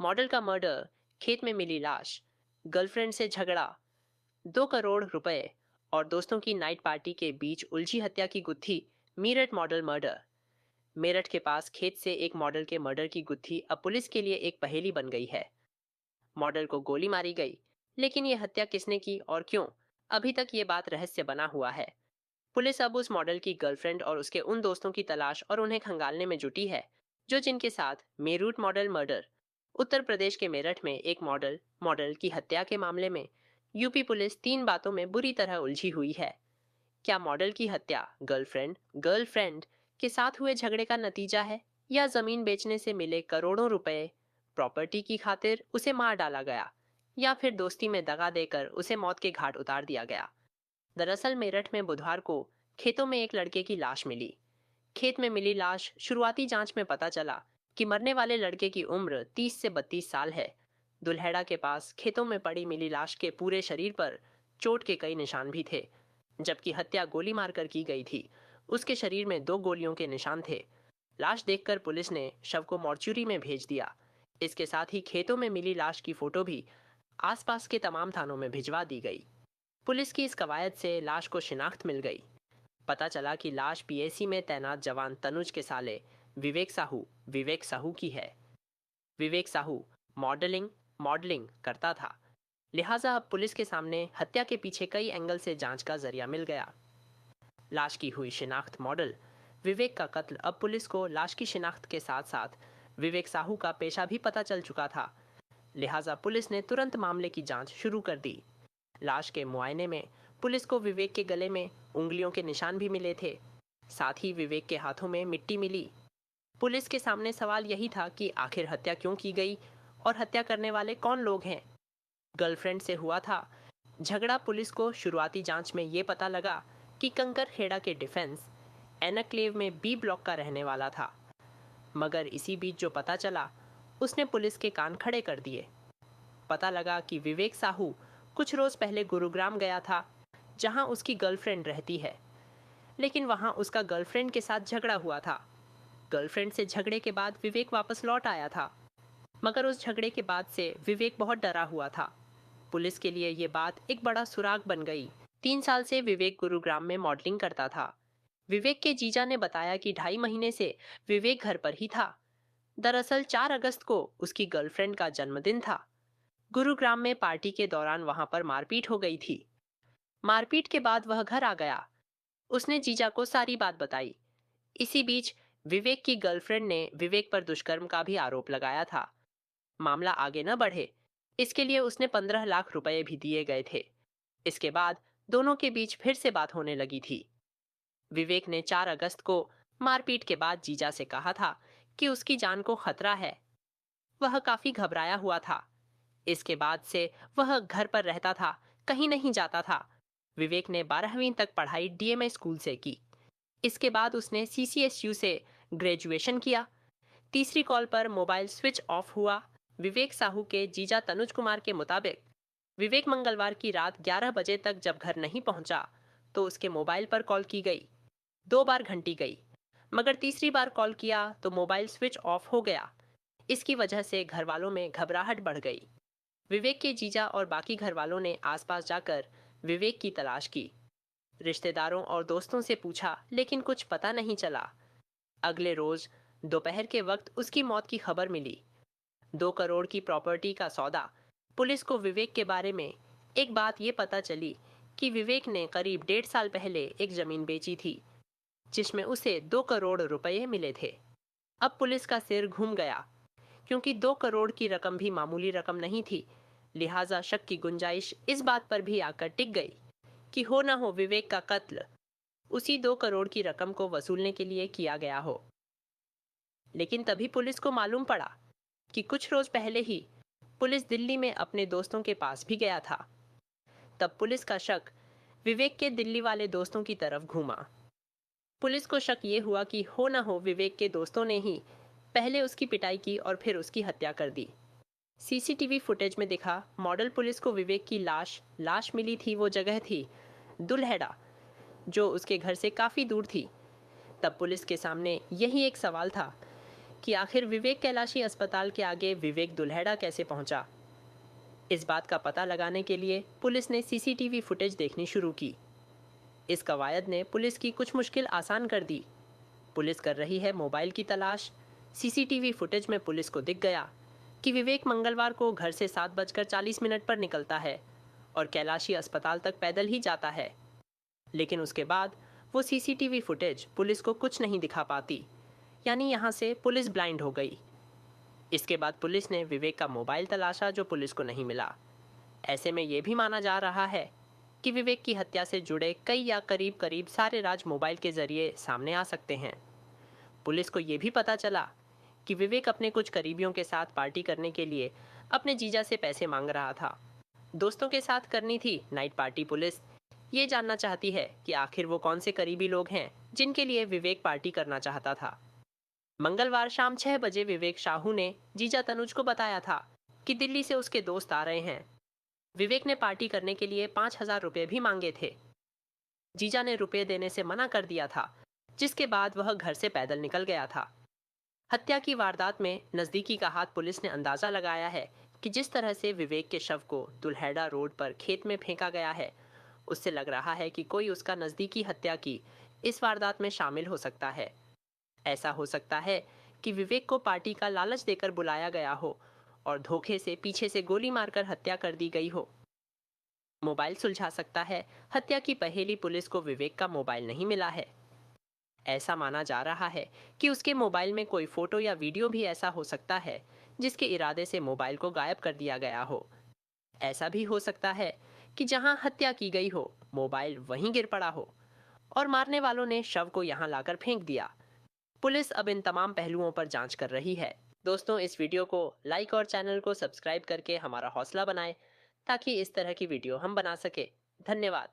Model का murder, खेत में मिली लाश, गर्लफ्रेंड से झगड़ा, 2 करोड़ रुपए और दोस्तों की नाइट पार्टी के बीच उलझी हत्या की गुत्थी। Meerut model murder. मेरठ के पास खेत से एक मॉडल के मर्डर की गुत्थी अब पुलिस के लिए एक पहेली बन गई है। मॉडल को गोली मारी गई, लेकिन ये हत्या किसने की और क्यों, अभी तक ये बात रहस्य बना हुआ है। पुलिस अब उस मॉडल की गर्लफ्रेंड और उसके उन दोस्तों की तलाश और उन्हें खंगालने में जुटी है जो जिनके साथ मेरठ मॉडल मर्डर। उत्तर प्रदेश के मेरठ में एक मॉडल मॉडल की हत्या के मामले में यूपी पुलिस 3 बातों में बुरी तरह उलझी हुई है। क्या मॉडल की हत्या गर्लफ्रेंड के साथ हुए झगड़े का नतीजा है, या जमीन बेचने से मिले करोड़ों रुपए प्रॉपर्टी की खातिर उसे मार डाला गया, या फिर दोस्ती में दगा देकर उसे मौत के घाट उतार दिया गया। दरअसल मेरठ में बुधवार को खेतों में एक लड़के की लाश मिली। खेत में मिली लाश शुरुआती जांच में पता चला कि मरने वाले लड़के की उम्र 30 से 32 साल है। दुल्हेड़ा के पास खेतों में पड़ी मिली लाश के पूरे शरीर पर चोट के कई निशान भी थे, जबकि हत्या गोली मारकर की गई थी। उसके शरीर में 2 गोलियों के निशान थे। लाश देखकर पुलिस ने शव को मॉर्चुरी में भेज दिया। इसके साथ ही खेतों में मिली लाश की फोटो भी आसपास के तमाम थानों में भिजवा दी गई। पुलिस की इस कवायद से लाश को शिनाख्त मिल गई। पता चला कि लाश पीएसी में तैनात जवान तनुज के साले विवेक साहू की है। विवेक साहू मॉडलिंग मॉडलिंग करता था, लिहाजा अब पुलिस के सामने हत्या के पीछे कई एंगल से जांच का जरिया मिल गया। लाश की हुई शिनाख्त मॉडल विवेक का कत्ल। अब पुलिस को लाश की शिनाख्त के साथ साथ विवेक साहू का पेशा भी पता चल चुका था, लिहाजा पुलिस ने तुरंत मामले की जांच शुरू कर दी। लाश के मुआयने में पुलिस को विवेक के गले में उंगलियों के निशान भी मिले थे। साथ ही विवेक के हाथों में मिट्टी मिली। पुलिस के सामने सवाल यही था कि आखिर हत्या क्यों की गई और हत्या करने वाले कौन लोग हैं। गर्लफ्रेंड से हुआ था झगड़ा। पुलिस को शुरुआती जांच में ये पता लगा कि कंकर खेड़ा के डिफेंस एनक्लेव में बी ब्लॉक का रहने वाला था, मगर इसी बीच जो पता चला उसने पुलिस के कान खड़े कर दिए। पता लगा कि विवेक साहू कुछ रोज पहले गुरुग्राम गया था, जहां उसकी गर्लफ्रेंड रहती है, लेकिन वहां उसका गर्लफ्रेंड के साथ झगड़ा हुआ था। गर्लफ्रेंड से झगड़े के बाद विवेक वापस लौट आया था, मगर उस झगड़े के बाद से विवेक बहुत डरा हुआ था। पुलिस के लिए ये बात एक बड़ा सुराग बन गई। 3 साल से विवेक गुरुग्राम में मॉडलिंग करता था। विवेक के जीजा ने बताया कि 2.5 महीने से विवेक घर पर ही था। दरअसल 4 अगस्त को उसकी गर्लफ्रेंड का जन्मदिन था। गुरुग्राम में पार्टी के दौरान वहां पर मारपीट हो गई थी। मारपीट के बाद वह घर आ गया। उसने जीजा को सारी बात बताई। इसी बीच विवेक की गर्लफ्रेंड ने विवेक पर दुष्कर्म का भी आरोप लगाया था। मामला आगे न बढ़े, इसके लिए उसने 15 लाख रुपए भी दिए गए थे। इसके बाद दोनों के बीच फिर से बात होने लगी थी। विवेक ने 4 अगस्त को मारपीट के बाद जीजा से कहा था कि उसकी जान को खतरा है। वह काफी घबराया हुआ था। इसके बाद से वह घर पर रहता था, कहीं नहीं जाता था। विवेक ने 12वीं तक पढ़ाई डीएमए स्कूल से की। इसके बाद उसने सीसीएसयू से ग्रेजुएशन किया। तीसरी कॉल पर मोबाइल स्विच ऑफ हुआ। विवेक साहू के जीजा तनुज कुमार के मुताबिक विवेक मंगलवार की रात 11 बजे तक जब घर नहीं पहुंचा तो उसके मोबाइल पर कॉल की गई। 2 बार घंटी गई, मगर तीसरी बार कॉल किया तो मोबाइल स्विच ऑफ हो गया। इसकी वजह से घर वालों में घबराहट बढ़ गई। विवेक के जीजा और बाकी घर वालों ने आसपास जाकर विवेक की तलाश की। रिश्तेदारों और दोस्तों से पूछा, लेकिन कुछ पता नहीं चला। अगले रोज दोपहर के वक्त उसकी मौत की खबर मिली। 2 करोड़ की प्रॉपर्टी का सौदा। पुलिस को विवेक के बारे में एक बात ये पता चली कि विवेक ने करीब 1.5 साल पहले एक जमीन बेची थी, जिसमें उसे 2 करोड़ रुपए मिले थे। अब पुलिस का सिर घूम गया, क्योंकि 2 करोड़ की रकम भी मामूली रकम नहीं थी। लिहाजा शक की गुंजाइश इस बात पर भी आकर टिक गई कि हो ना हो विवेक का कत्ल उसी 2 करोड़ की रकम को वसूलने के लिए किया गया हो। लेकिन तभी पुलिस को मालूम पड़ा कि कुछ रोज पहले ही पुलिस दिल्ली में अपने दोस्तों के पास भी गया था। तब पुलिस का शक विवेक के दिल्ली वाले दोस्तों की तरफ घूमा। पुलिस को शक ये हुआ कि हो ना हो विवेक के दोस्तों ने ही पहले उसकी पिटाई की और फिर उसकी हत्या कर दी। सीसीटीवी फुटेज में दिखा मॉडल पुलिस को विवेक की लाश मिली थी। वो जगह थी दुल्हेड़ा, जो उसके घर से काफी दूर थी। तब पुलिस के सामने यही एक सवाल था कि आखिर विवेक कैलाशी अस्पताल के आगे विवेक दुल्हेड़ा कैसे पहुंचा। इस बात का पता लगाने के लिए पुलिस ने सीसीटीवी फुटेज देखनी शुरू की। इस कवायद ने पुलिस की कुछ मुश्किल आसान कर दी। पुलिस कर रही है मोबाइल की तलाश। सीसीटीवी फुटेज में पुलिस को दिख गया कि विवेक मंगलवार को घर से 7:40 पर निकलता है और कैलाशी अस्पताल तक पैदल ही जाता है। लेकिन उसके बाद वो सीसीटीवी फुटेज पुलिस को कुछ नहीं दिखा पाती, यानी यहाँ से पुलिस ब्लाइंड हो गई। इसके बाद पुलिस ने विवेक का मोबाइल तलाशा, जो पुलिस को नहीं मिला। ऐसे में ये भी माना जा रहा है कि विवेक की हत्या से जुड़े कई या करीब करीब सारे राज मोबाइल के जरिए सामने आ सकते हैं। पुलिस को ये भी पता चला कि विवेक अपने कुछ करीबियों के साथ पार्टी करने के लिए अपने जीजा से पैसे मांग रहा था। दोस्तों के साथ करनी थी नाइट पार्टी। पुलिस ये जानना चाहती है कि आखिर वो कौन से करीबी लोग हैं जिनके लिए विवेक पार्टी करना चाहता था। मंगलवार शाम 6 बजे विवेक शाहू ने जीजा तनुज को बताया था कि दिल्ली से उसके दोस्त आ रहे हैं। विवेक ने पार्टी करने के लिए 5,000 रुपये भी मांगे थे। जीजा ने रुपये देने से मना कर दिया था, जिसके बाद वह घर से पैदल निकल गया था। हत्या की वारदात में नजदीकी का हाथ पुलिस ने अंदाजा लगाया है कि जिस तरह से विवेक के शव को दुल्हेड़ा रोड पर खेत में फेंका गया है, उससे लग रहा है कि कोई उसका नजदीकी हत्या की इस वारदात में शामिल हो सकता है। ऐसा हो सकता है कि विवेक को पार्टी का लालच देकर बुलाया गया हो और धोखे से पीछे से गोली मारकर हत्या कर दी गई हो। मोबाइल सुलझा सकता है हत्या की पहेली। पुलिस को विवेक का मोबाइल नहीं मिला है। ऐसा माना जा रहा है कि उसके मोबाइल में कोई फोटो या वीडियो भी ऐसा हो सकता है जिसके इरादे से मोबाइल को गायब कर दिया गया हो। ऐसा भी हो सकता है कि जहां हत्या की गई हो, मोबाइल वहीं गिर पड़ा हो और मारने वालों ने शव को यहां लाकर फेंक दिया। पुलिस अब इन तमाम पहलुओं पर जांच कर रही है। दोस्तों, इस वीडियो को लाइक और चैनल को सब्सक्राइब करके हमारा हौसला बनाएं ताकि इस तरह की वीडियो हम बना सके। धन्यवाद।